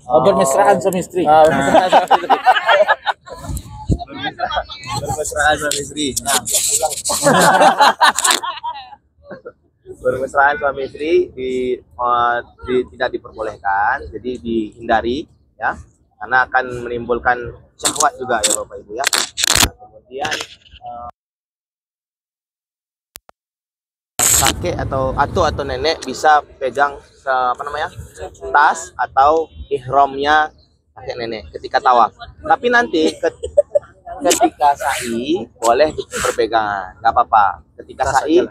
Bermesraan suami istri. Bermesraan suami istri. Nah, bermesraan suami istri tidak diperbolehkan, jadi dihindari ya, karena akan menimbulkan syahwat juga ya Bapak Ibu ya. Nah, kemudian kakek atau nenek bisa pegang tas atau ihramnya kakek nenek ketika tawaf. Tapi nanti ketika sa'i boleh berpegangan, nggak apa-apa. Ketika sa'i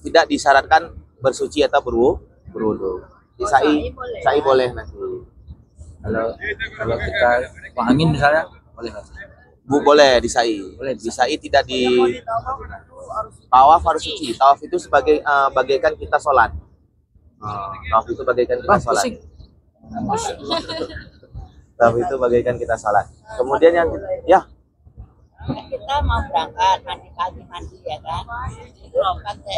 tidak disyaratkan bersuci atau berwudu. Di sa'i boleh nanti. Kalau kita angin misalnya boleh nggak? Boleh di sa'i. Di sa'i tidak di tawaf harus suci. Tawaf itu sebagai bagaikan kita sholat. Tawaf itu bagaikan kita sholat. Tawaf itu bagaikan kita sholat. Kemudian yang kita mau berangkat mandi ya kan, itu pakai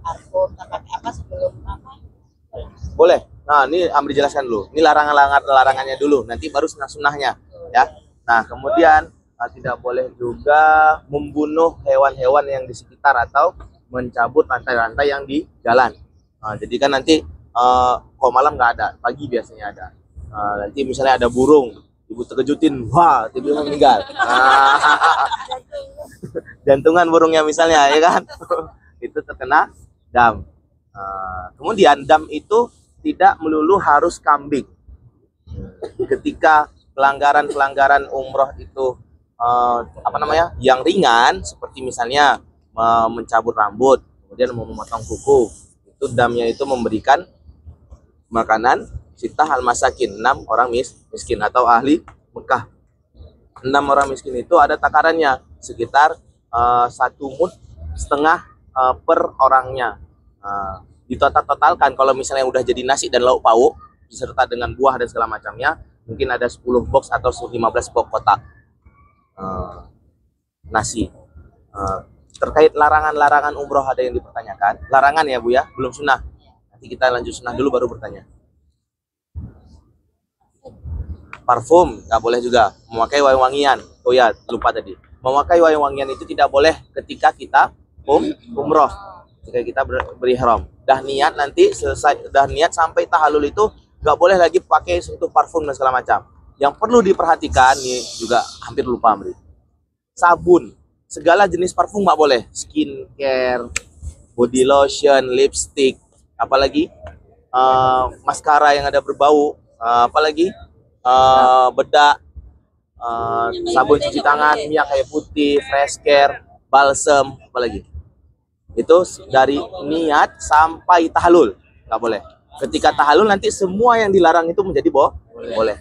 parfum pakai apa sebelum apa? Boleh. Nah, ini Amri jelaskan dulu. Ini larangannya dulu, nanti baru sunnah-sunnahnya ya. Nah, kemudian tidak boleh juga membunuh hewan-hewan yang di sekitar atau mencabut rantai-rantai yang di jalan. Nah, jadi kan nanti kalau malam nggak ada, pagi biasanya ada. Nanti misalnya ada burung, ibu terkejutin, wah, tiba-tiba meninggal. Jantungan burungnya misalnya, ya kan? Itu terkena dam. Kemudian dam itu tidak melulu harus kambing. Ketika pelanggaran umroh itu yang ringan, seperti misalnya mencabut rambut, kemudian memotong kuku, itu damnya itu memberikan makanan sitah al-masakin, 6 orang miskin atau ahli Mekah. 6 orang miskin itu ada takarannya sekitar 1,5 mud per orangnya. Ditotalkan kalau misalnya udah jadi nasi dan lauk pauk beserta dengan buah dan segala macamnya, mungkin ada 10 box atau 15 box kotak nasi. Terkait larangan-larangan umroh ada yang dipertanyakan. Larangan ya Bu ya, belum sunnah. Nanti kita lanjut sunnah dulu baru bertanya. Parfum nggak boleh juga, memakai wangi-wangian. Oh ya, lupa tadi. Memakai wangi-wangian itu tidak boleh ketika kita umroh, ketika kita berihram. Dah niat nanti selesai, dah niat sampai tahallul itu nggak boleh lagi pakai untuk parfum dan segala macam. Yang perlu diperhatikan nih juga hampir lupa Amri. Sabun, segala jenis parfum nggak boleh. Skincare, body lotion, lipstick, apalagi maskara yang ada berbau, apalagi bedak, sabun cuci tangan, minyak kayu putih, fresh care, balsam, apalagi itu dari niat sampai tahalul nggak boleh. Ketika tahalul nanti semua yang dilarang itu menjadi boleh.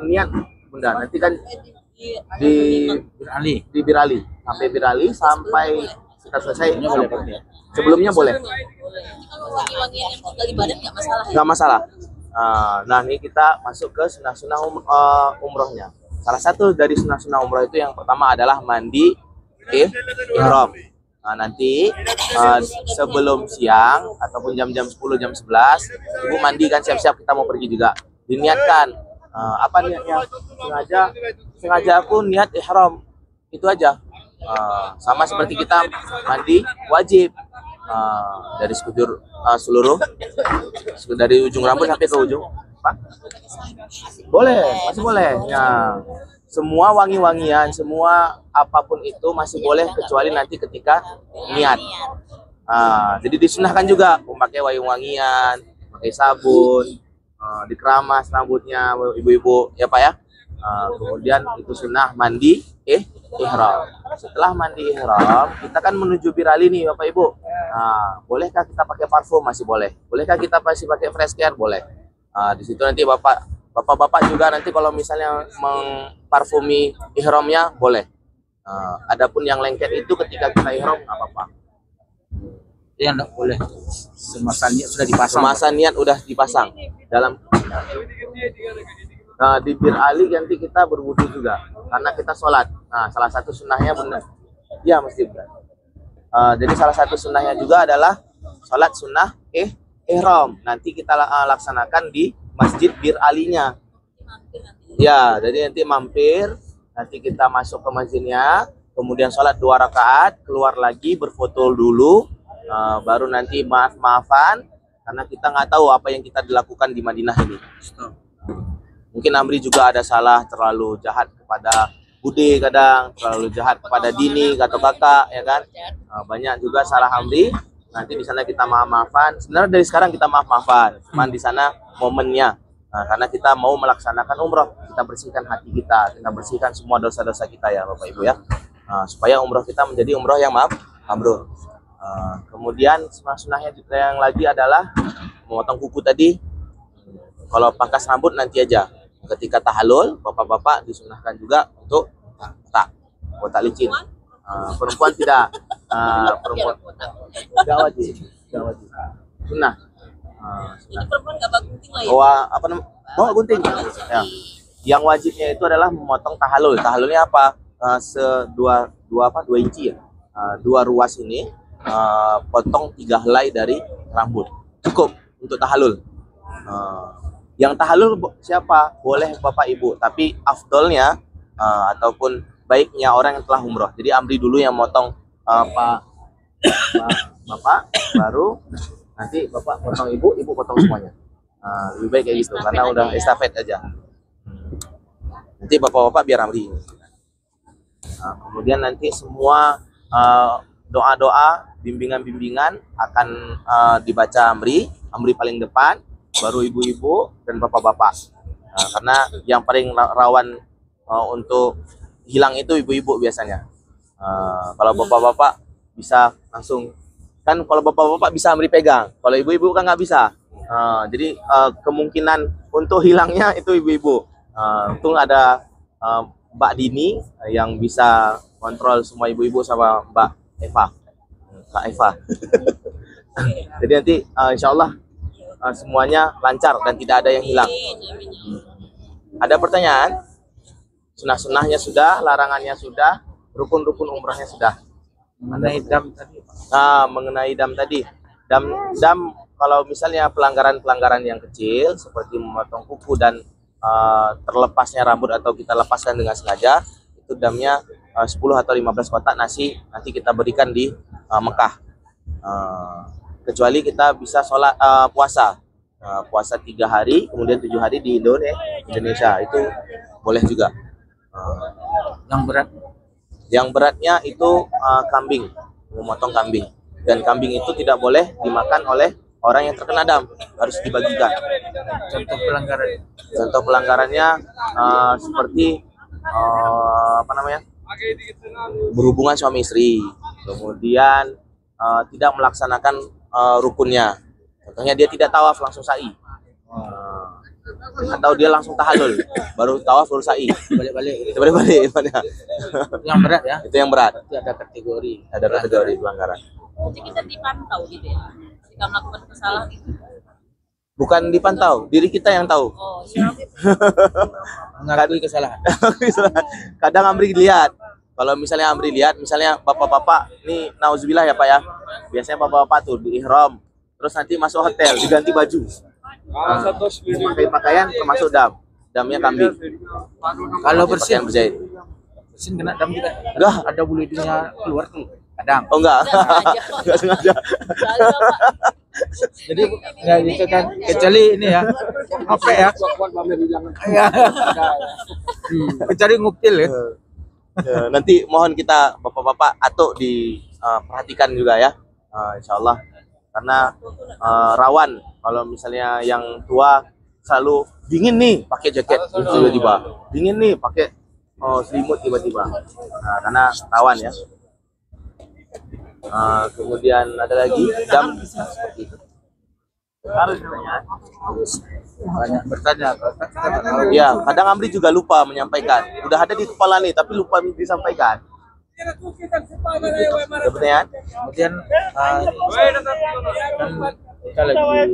Niat bunda nanti kan di birali sampai kita selesai. Sebelumnya boleh. Nggak masalah. Nah ini kita masuk ke sunnah-sunnah umrohnya. Salah satu dari sunnah-sunnah umroh itu yang pertama adalah mandi ihram. Nah, nanti sebelum siang ataupun jam-jam 10, jam 11 ibu mandi kan, siap-siap kita mau pergi juga. Diniatkan apa niatnya? Sengaja aku niat ihram. Itu aja. Sama seperti kita mandi wajib. Dari sekujur seluruh dari ujung rambut sampai ke ujung boleh, masih boleh ya. Semua wangi-wangian, semua apapun itu masih boleh kecuali nanti ketika niat. Jadi disunahkan juga memakai wangi-wangian, pakai sabun, dikeramas rambutnya ibu-ibu ya Pak ya. Kemudian itu sunnah mandi ihram. Setelah mandi ihram, kita kan menuju birali nih Bapak Ibu. Bolehkah kita pakai parfum? Masih boleh. Bolehkah kita masih pakai fresh care? Boleh. Di situ nanti bapak-bapak juga nanti kalau misalnya mengparfumi ihramnya boleh. Adapun yang lengket itu ketika kita ihram nggak apa-apa. Yang nggak boleh. Semasa niat sudah dipasang. Semasa niat udah dipasang dalam. Di Bir Ali nanti kita berwudu juga karena kita sholat. Nah, salah satu sunnahnya benar. Ya mesti benar. Jadi salah satu sunnahnya juga adalah sholat sunnah ihram. Nanti kita laksanakan di Masjid Bir Alinya. Ya, jadi nanti mampir, nanti kita masuk ke masjidnya, kemudian sholat 2 rakaat, keluar lagi berfoto dulu, baru nanti maaf-maafan karena kita nggak tahu apa yang kita dilakukan di Madinah ini. Mungkin Amri juga ada salah, terlalu jahat kepada Bude kadang, terlalu jahat kepada Dini atau kakak, ya kan? Banyak juga salah Amri. Nanti di sana kita maaf-maafan. Sebenarnya dari sekarang kita maaf-maafan, cuman di sana momennya. Karena kita mau melaksanakan umroh, kita bersihkan hati kita bersihkan semua dosa-dosa kita ya Bapak Ibu ya, supaya umroh kita menjadi umroh yang mabrur. Kemudian sunnahnya yang lagi adalah memotong kuku tadi. Kalau pangkas rambut nanti aja. Ketika tahallul, bapak-bapak disunahkan juga untuk botak licin. Perempuan tidak, perempuan tidak wajib, sunnah. Jadi perempuan nggak bawa gunting lah ya? Apa namanya? Bawa gunting. Ya. Yang wajibnya itu adalah memotong tahallul. Tahallulnya apa? 2 inci ya. 2 ruas ini potong 3 helai dari rambut. Cukup untuk tahallul. Yang tahallul siapa? Boleh Bapak Ibu, tapi afdolnya ataupun baiknya orang yang telah umroh. Jadi Amri dulu yang motong Bapak, baru nanti Bapak potong Ibu potong semuanya. Lebih baik kayak gitu karena udah estafet aja. Nanti Bapak-bapak biar Amri. Kemudian nanti semua doa-doa, bimbingan-bimbingan akan dibaca Amri paling depan, baru ibu-ibu dan bapak-bapak. Karena yang paling rawan untuk hilang itu ibu-ibu biasanya. Kalau bapak-bapak bisa langsung, kan kalau bapak-bapak bisa Amri pegang, kalau ibu-ibu kan nggak bisa. Jadi kemungkinan untuk hilangnya itu ibu-ibu. Untung ada Mbak Dini yang bisa kontrol semua ibu-ibu sama Mbak Eva, Kak Eva. Jadi nanti insya Allah semuanya lancar dan tidak ada yang hilang. Ada pertanyaan? Sunnah-sunnahnya sudah, larangannya sudah, rukun-rukun umrahnya sudah. Mengenai dam tadi. Mengenai dam tadi, dam kalau misalnya pelanggaran-pelanggaran yang kecil seperti memotong kuku dan terlepasnya rambut atau kita lepaskan dengan sengaja, itu damnya 10 atau 15 kotak nasi nanti kita berikan di Mekah. Kecuali kita bisa sholat puasa 3 hari kemudian 7 hari di Indonesia, itu boleh juga. Yang beratnya itu kambing, memotong kambing, dan kambing itu tidak boleh dimakan oleh orang yang terkena dam, harus dibagikan. Contoh pelanggarannya seperti berhubungan suami istri, kemudian tidak melaksanakan rukunnya. Contohnya dia tidak tawaf langsung sa'i, atau dia langsung tahallul baru tawaf baru sa'i, balik-balik. Yang berat ya? Itu yang berat. Itu ada kategori pelanggaran. Jadi kita dipantau gitu ya, jika melakukan kesalahan itu. Bukan dipantau, diri kita yang tahu. Oh iya. Mengakui kesalahan. Kadang Amri lihat, kalau misalnya Amri lihat, misalnya bapak-bapak, ini nauzubillah ya Pak ya, biasanya bapak-bapak tuh di ihram, terus nanti masuk hotel diganti baju, pakai pakaian termasuk damnya kambing. Kalau bersih berjahit, kena dam juga. enggak Ada bulu hidungnya keluar tuh kadang. Oh enggak, enggak sengaja. Jadi nggak gitu kan, kecuali ini ya apa ya, kecuali nguptil ya. Nanti mohon kita bapak-bapak atau diperhatikan juga ya, insya Allah, karena rawan kalau misalnya yang tua selalu dingin nih pakai jaket tiba-tiba, dingin nih pakai selimut tiba-tiba, karena rawan ya. Kemudian ada lagi dam seperti itu. Banyak bertanya. Ya, kadang Amri juga lupa menyampaikan. Udah ada di kepala nih, tapi lupa disampaikan. Ada pertanyaan? Kemudian kan kita lagi tadi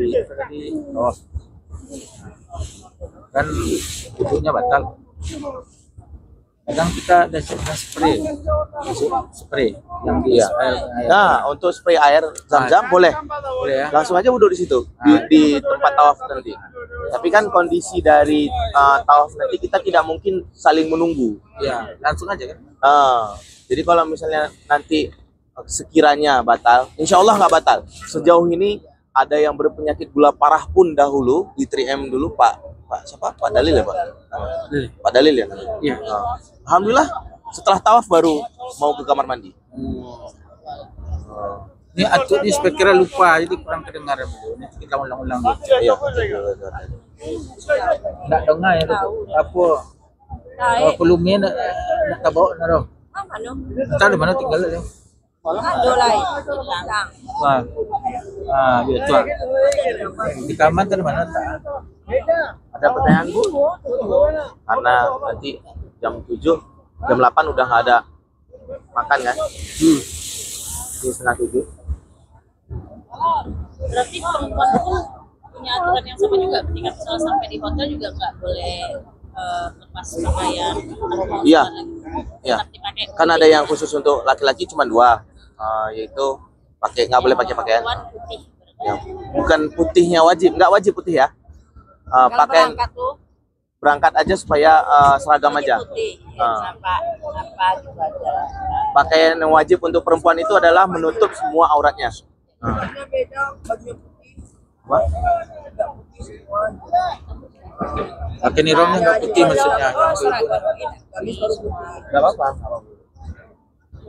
kan ibunya batal. kadang kita ada spray yang di Iya. air. Nah, untuk spray air zam-zam boleh. Boleh ya. Langsung aja wudhu di situ di tempat tawaf nanti. Tapi kan kondisi dari tawaf nanti kita tidak mungkin saling menunggu. Iya, langsung aja kan. Jadi kalau misalnya nanti sekiranya batal, insya Allah nggak batal. Sejauh ini ada yang berpenyakit gula parah pun dahulu di 3M dulu Pak siapa? Pak Dalil ya Pak? Pak Dalil ya. Iya. Alhamdulillah setelah tawaf baru mau ke kamar mandi. Ini atuh ini sekira lupa jadi kurang kedengaran dulu. Ini kita ulang-ulang dulu. Iya. Nggak dengar ya tuh. Apa volumenya nak tabawa na raw. Ano? Tahu mana tinggal ya. Ano lai? Lang. Gitu. Di kamar tadi mana tak? Ada pertanyaan Bu? Karena nanti jam 7, jam 8 udah nggak ada makan kan? Di setengah 7. Berarti perempuan itu punya aturan yang sama juga ketika misalnya sampai di hotel juga nggak boleh lepas pakaian atau Iya. Iya. tetap dipakai. Kan ada yang khusus untuk laki-laki cuma 2, yaitu nggak boleh pakai pakaian. Perempuan putih. Ya, bukan putihnya wajib, nggak wajib putih ya. Kalau Pakaian berangkat tuh berangkat aja supaya seragam aja. putih, ya, apa juga ada. Pakaian yang wajib untuk perempuan itu adalah menutup semua auratnya. Apa? Pakai niromnya nggak putih maksudnya. Nggak apa-apa.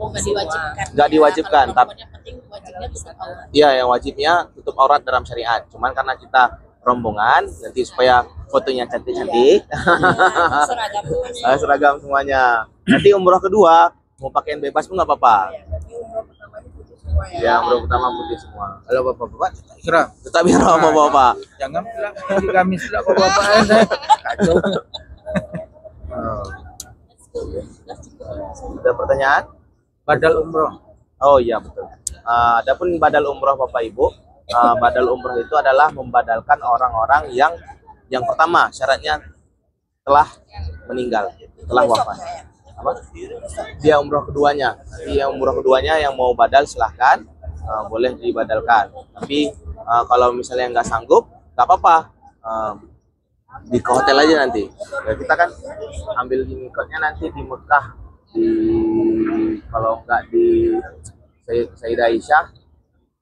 Oh, nggak diwajibkan. Nggak diwajibkan, Kalau perempuan yang penting wajibnya bisa tahu. Iya, yang wajibnya tutup aurat dalam syariat. Cuman karena kita rombongan, nanti supaya fotonya cantik-cantik, Seragam. seragam semuanya. Nanti umroh kedua mau pakaian bebas pun nggak apa-apa. Ya, umroh pertama putih semua. Kalau bapak-bapak kira Tetap ihram mau bapak. jangan pula di gamis pula bapak kacau. Ada pertanyaan? Badal umroh. Oh iya betul. Adapun badal umroh Bapak Ibu, badal umroh itu adalah membadalkan orang-orang yang pertama syaratnya telah meninggal, telah wafat. Apa? Dia umroh keduanya. Dia umroh keduanya yang mau badal silahkan, boleh dibadalkan. Tapi kalau misalnya nggak sanggup, nggak apa-apa. Di ke hotel aja nanti. Ya, kita kan ambil di mikotnya nanti di Mekah, kalau nggak di Sayyidah Aisyah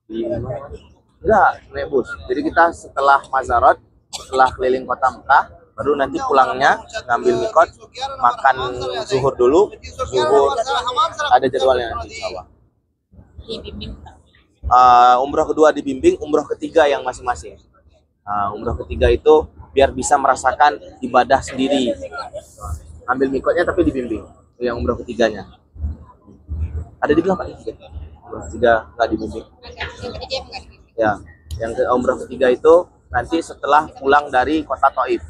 di naik bus. Jadi kita setelah Mazarat, setelah keliling kota Mekah, baru nanti pulangnya ngambil mikot, makan zuhur dulu. Zuhur ada jadwalnya nanti insya Allah. Dibimbing. Umroh kedua dibimbing, umroh ketiga yang masing-masing. Umroh ketiga itu biar bisa merasakan ibadah sendiri. Ambil mikotnya tapi dibimbing. Yang umroh ketiganya ada di belakang Pak. Umroh ketiga nggak dibimbing. Ya, yang ke umroh ketiga itu nanti setelah pulang dari kota Taif.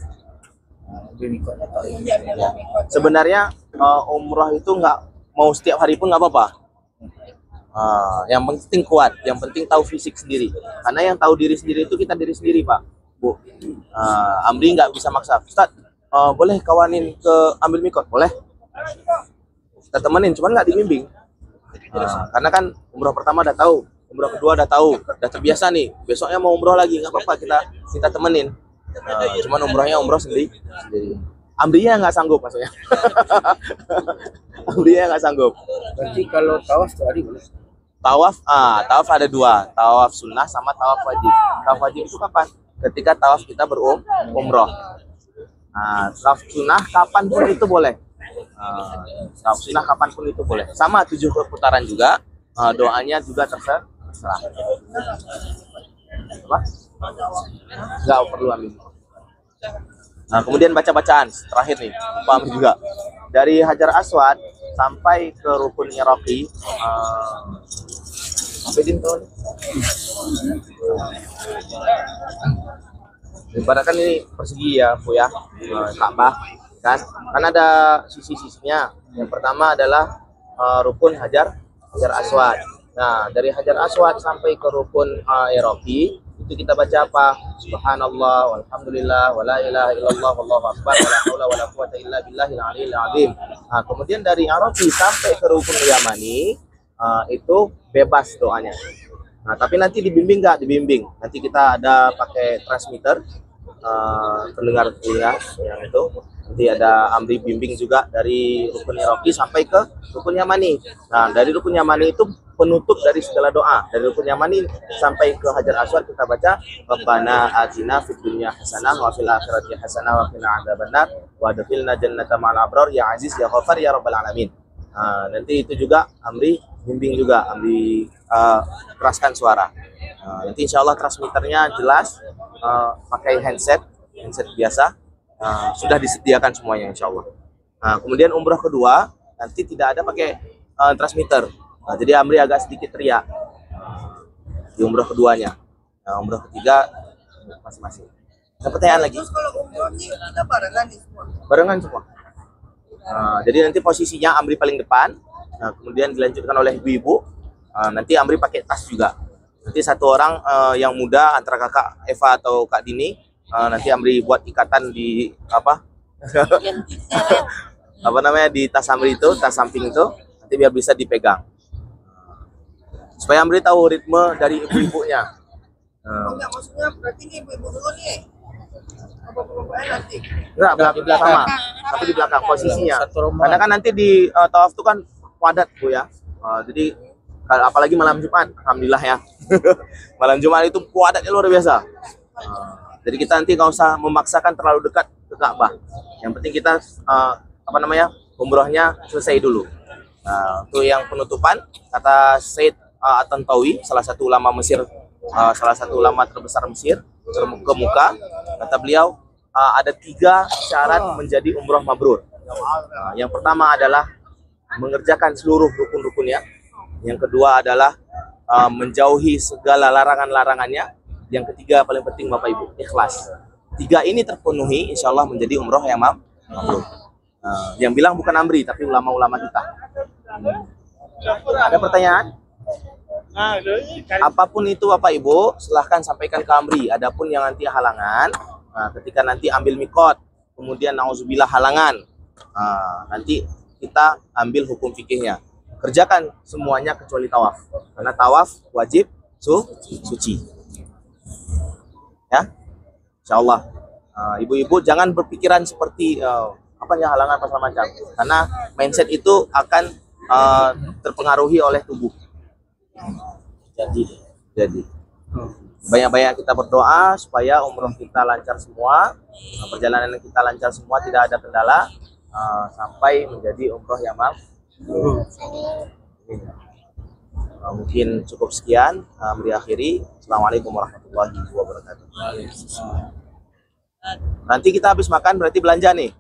Ya. Sebenarnya umroh itu nggak mau setiap hari pun nggak apa-apa. Yang penting kuat, yang penting tahu fisik sendiri. Karena yang tahu diri sendiri itu kita diri sendiri Pak, Bu. Amri nggak bisa maksa. Ustaz, boleh kawanin ke ambil mikot? Boleh. Kita temenin, cuman nggak dibimbing. Karena kan umroh pertama udah tahu, umroh kedua udah tahu, udah terbiasa nih. Besoknya mau umroh lagi, nggak apa-apa, kita temenin. Cuman umrohnya umroh sendiri. Amrinya nggak sanggup maksudnya. Amrinya nggak sanggup. Berarti kalau tawaf sehari boleh. Tawaf ada 2, tawaf sunnah sama tawaf wajib. Tawaf wajib itu kapan? Ketika tawaf kita umroh. Tawaf sunnah kapanpun itu boleh. Tawaf sunnah kapanpun itu boleh. Sama 7 putaran juga. Doanya juga terserah. Apa? Nggak perlu ambil. Kemudian baca-bacaan terakhir nih, paham juga. Dari Hajar Aswad sampai ke Rukun Iraqi, ibaratkan ini persegi ya, Bu ya, Ka'bah kan ada sisi-sisinya. Yang pertama adalah Rukun Hajar Aswad. Nah, dari Hajar Aswad sampai ke Rukun Iraqi itu kita baca apa? Subhanallah, walhamdulillah, wala ilaha illallah, wallahu akbar, wala haula wala quwata illa billahil aliyil azim. Nah, kemudian dari Arabi sampai ke rukun Yamani itu bebas doanya. Nah, tapi nanti dibimbing nggak? Dibimbing. Nanti kita ada pakai transmitter pendengar kuliah yang itu. Nanti ada Amri bimbing juga dari rukun Iraqi sampai ke rukun Yamani. Nah, dari rukun Yamani itu penutup dari segala doa. Dari rukun Yamani sampai ke Hajar Aswad kita baca Rabbana atina fid dunya hasanah wa fil akhirati hasanah wa qina adzabannar wa adkhilna jannata ma'al abrar ya aziz ya ghafar ya rabbal alamin. Nah, nanti itu juga Amri bimbing juga, Amri keraskan suara. Nanti insya Allah transmitternya jelas, pakai handset biasa. Sudah disediakan semuanya insya Allah. Nah, kemudian umroh kedua nanti tidak ada pakai transmitter. Nah, jadi Amri agak sedikit teriak di umroh keduanya. Nah, umroh ketiga masing-masing. Ada pertanyaan lagi? Terus kalau umroh nih kita barengan nih semua. Barengan semua. Jadi nanti posisinya Amri paling depan. Nah, kemudian dilanjutkan oleh ibu-ibu. Nanti Amri pakai tas juga. Nanti satu orang yang muda antara kakak Eva atau Kak Dini. Nanti Amri buat ikatan di apa? Apa namanya di tas Amri itu, tas samping itu, nanti biar bisa dipegang. Supaya Amri tahu ritme dari ibu-ibunya. Enggak, maksudnya berarti ini ibu-ibu dulu nih. Bapak-bapaknya nanti. Enggak, belakang sama. Tapi di belakang posisinya. Karena kan nanti di tawaf itu kan padat Bu ya. Jadi apalagi malam Jumat, alhamdulillah ya. Malam Jumat itu padatnya luar biasa. Jadi kita nanti nggak usah memaksakan terlalu dekat ke Ka'bah. Yang penting kita umrohnya selesai dulu. Itu yang penutupan kata Said At-Tantawi, salah satu ulama Mesir, salah satu ulama terbesar Mesir, terkemuka. Kata beliau ada 3 syarat menjadi umroh mabrur. Yang pertama adalah mengerjakan seluruh rukun-rukunnya. Yang kedua adalah menjauhi segala larangan-larangannya. Yang ketiga paling penting Bapak Ibu, ikhlas. 3 ini terpenuhi, insya Allah menjadi umroh yang mabrur. Yang bilang bukan Amri, tapi ulama-ulama kita. Ada pertanyaan? Apapun itu Bapak Ibu, silahkan sampaikan ke Amri. Adapun yang nanti halangan, ketika nanti ambil mikot, kemudian nauzubillah halangan, nanti kita ambil hukum fikihnya. Kerjakan semuanya kecuali tawaf, karena tawaf wajib suci. Ya, insya Allah. Ibu-ibu jangan berpikiran seperti halangan apa macam, karena mindset itu akan terpengaruhi oleh tubuh. Jadi banyak-banyak kita berdoa supaya umroh kita lancar semua, perjalanan kita lancar semua, tidak ada kendala, sampai menjadi umroh yang mabrur. Mungkin cukup sekian, akhiri. Assalamualaikum warahmatullahi wabarakatuh. Nanti kita habis makan berarti belanja nih.